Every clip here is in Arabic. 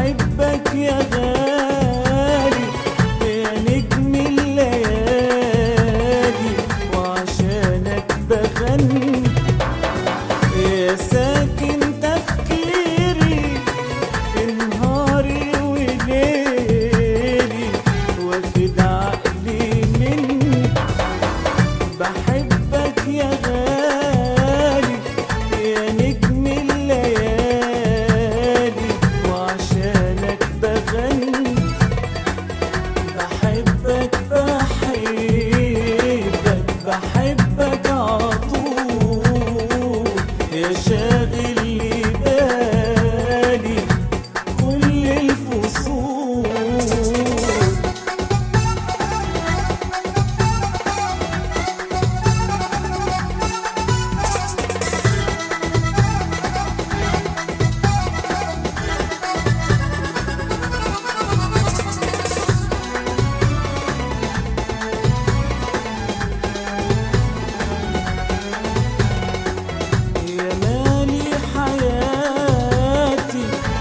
بحبك يا غالي يا نجم الليالي، وعشانك بغني يا ساكن تفكيري في نهاري وليلي، واخد عقلي مني. بحبك يا غالي يا نجم الليالي، وعشانك بغني. بحبك بحبك بحبك عطول يا شاغل لي بالي كل الفصول.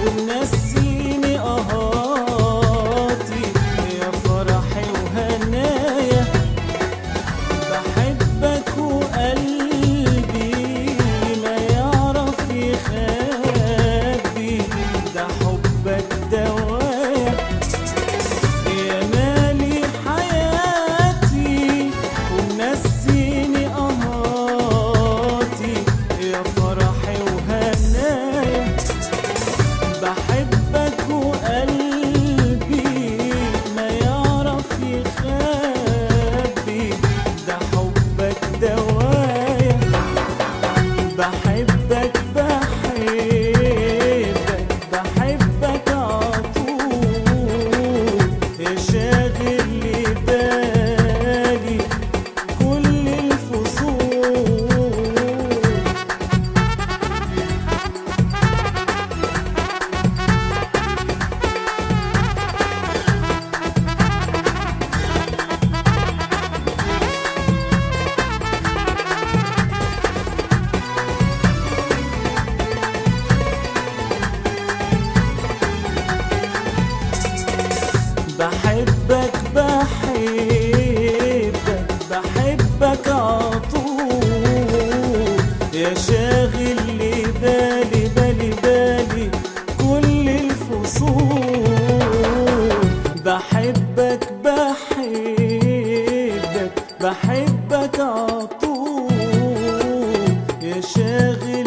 ونسيني قهاتي يا فرحي وهنايا. بحبك وقلبي ما يعرف يخبي، ده حبك دوايا يا مالي حياتي. ونسيني قهاتي يا فرحي وهنايا. بحبك وقلبي ما يعرف يخبي، ده حبك دوايا. بحبك بحبك بحبك عطول يا شاغل لي بالي كل الفصول. بحبك بحبك بحبك عطول يا شاغل لي بالي بالي كل الفصول. بحبك بحبك بحبك عطول يا شاغل